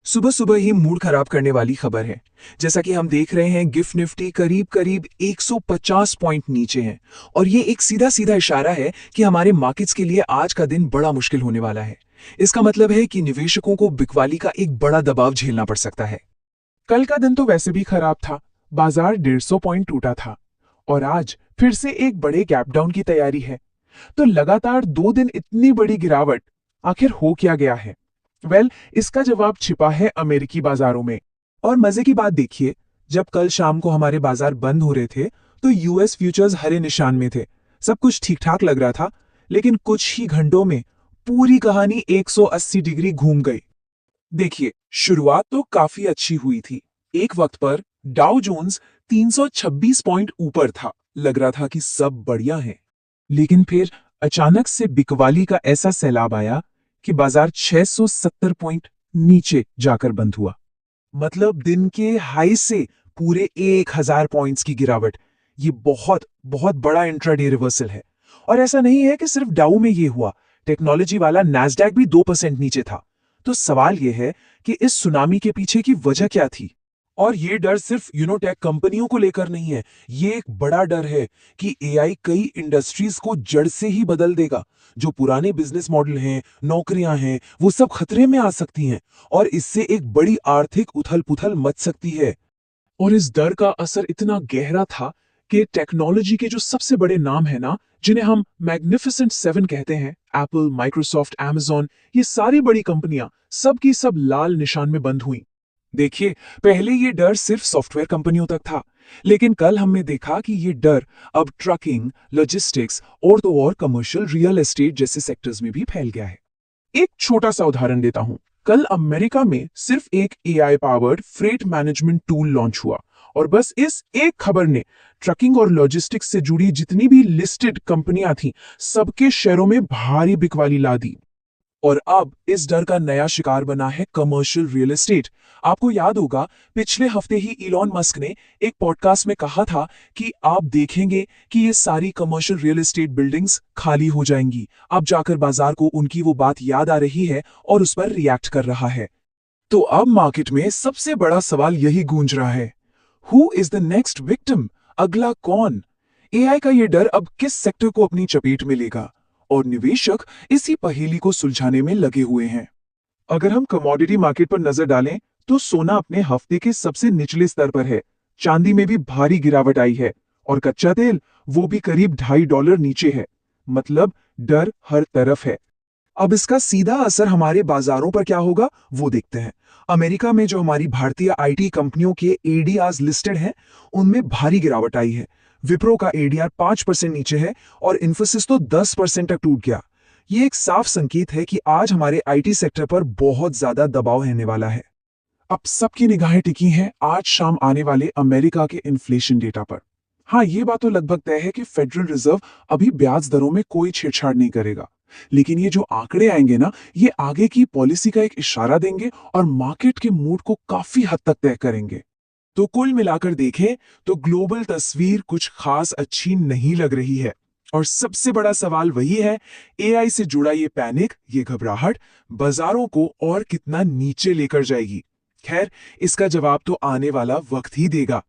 सुबह सुबह ही मूड खराब करने वाली खबर है। जैसा कि हम देख रहे हैं, गिफ्ट निफ्टी करीब करीब 150 पॉइंट नीचे है। और ये एक सीधा सीधा इशारा है कि हमारे मार्केट्स के लिए आज का दिन बड़ा मुश्किल होने वाला है। इसका मतलब है कि निवेशकों को बिकवाली का एक बड़ा दबाव झेलना पड़ सकता है। कल का दिन तो वैसे भी खराब था। बाजार 150 पॉइंट टूटा था और आज फिर से एक बड़े गैप डाउन की तैयारी है। तो लगातार 2 दिन इतनी बड़ी गिरावट, आखिर हो क्या गया है? इसका जवाब छिपा है अमेरिकी बाजारों में। और मजे की बात देखिए, जब कल शाम को हमारे बाजार बंद हो रहे थे तो यूएस फ्यूचर्स हरे निशान में थे। सब कुछ ठीक ठाक लग रहा था, लेकिन कुछ ही घंटों में पूरी कहानी 180 डिग्री घूम गई। देखिए, शुरुआत तो काफी अच्छी हुई थी। एक वक्त पर डाउ जोन्स 326 पॉइंट ऊपर था, लग रहा था कि सब बढ़िया है। लेकिन फिर अचानक से बिकवाली का ऐसा सैलाब आया कि बाजार 670 पॉइंट नीचे जाकर बंद हुआ। मतलब दिन के हाई से पूरे 1000 पॉइंट्स की गिरावट। ये बहुत बहुत बड़ा इंट्राडे रिवर्सल है। और ऐसा नहीं है कि सिर्फ डाउ में ये हुआ, टेक्नोलॉजी वाला नैस्डैक भी 2% नीचे था। तो सवाल यह है कि इस सुनामी के पीछे की वजह क्या थी। और ये डर सिर्फ टेक कंपनियों को लेकर नहीं है, ये एक बड़ा डर है कि एआई कई इंडस्ट्रीज को जड़ से ही बदल देगा। जो पुराने बिजनेस मॉडल हैं, नौकरियां हैं, वो सब खतरे में आ सकती हैं और इससे एक बड़ी आर्थिक उथल-पुथल मच सकती है। और इस डर का असर इतना गहरा था कि टेक्नोलॉजी के जो सबसे बड़े नाम हैं ना, जिन्हें हम मैग्निफिसेंट सेवन कहते हैं, एप्पल, माइक्रोसॉफ्ट, अमेज़न, ये सारी बड़ी कंपनियां सब की सब लाल निशान में बंद हुई। देखिए, पहले ये डर सिर्फ सॉफ्टवेयर कंपनियों तक था, लेकिन कल हमने देखा कि ये डर अब ट्रकिंग, लॉजिस्टिक्स और तो और कमर्शियल रियल एस्टेट जैसे सेक्टर्स में भी फैल गया है। एक छोटा सा उदाहरण देता हूं। कल अमेरिका में सिर्फ एक AI powered freight management tool launch हुआ और बस इस एक खबर ने ट्रकिंग और लॉजिस्टिक्स से जुड़ी जितनी भी लिस्टेड कंपनियां थीं, सबके शेयरों में भारी बिकवाली ला दी। और अब इस डर का नया शिकार बना है कमर्शियल रियल एस्टेट। आपको याद होगा, पिछले हफ्ते ही इलॉन मस्क ने एक पॉडकास्ट में कहा था कि आप देखेंगे कि ये सारी कमर्शियल रियल एस्टेट बिल्डिंग्स खाली हो जाएंगी। अब जाकर बाजार को उनकी वो बात याद आ रही है और उस पर रिएक्ट कर रहा है। तो अब मार्केट में सबसे बड़ा सवाल यही गूंज रहा है, who is the next victim? अगला कौन? एआई का ये डर अब किस सेक्टर को अपनी चपेट में लेगा? और निवेशक इसी पहेली को सुलझाने में लगे हुए हैं। अगर हम कमोडिटी मार्केट पर नजर डालें तो सोना अपने हफ्ते के सबसे निचले स्तर पर है। चांदी में भी भारी गिरावट आई है और कच्चा तेल वो भी करीब $2.5 नीचे है। मतलब डर हर तरफ है। अब इसका सीधा असर हमारे बाजारों पर क्या होगा वो देखते हैं। अमेरिका में जो हमारी भारतीय आईटी कंपनियों के एडीआर्स लिस्टेड हैं, उनमें भारी गिरावट आई है। विप्रो का एडीआर 5% नीचे है और इन्फोसिस तो 10% तक टूट गया। ये एक साफ संकेत है कि आज हमारे आईटी सेक्टर पर बहुत ज्यादा दबाव रहने वाला है। अब सबकी निगाहें टिकी हैं आज शाम आने वाले अमेरिका के इन्फ्लेशन डेटा पर। हाँ, ये बात तो लगभग तय है कि फेडरल रिजर्व अभी ब्याज दरों में कोई छेड़छाड़ नहीं करेगा। लेकिन ये जो आंकड़े आएंगे ना, ये आगे की पॉलिसी का एक इशारा देंगे और मार्केट के मूड को काफी हद तक तय करेंगे। तो कुल मिलाकर देखें तो ग्लोबल तस्वीर कुछ खास अच्छी नहीं लग रही है। और सबसे बड़ा सवाल वही है, एआई से जुड़ा ये पैनिक, ये घबराहट बाजारों को और कितना नीचे लेकर जाएगी। खैर, इसका जवाब तो आने वाला वक्त ही देगा।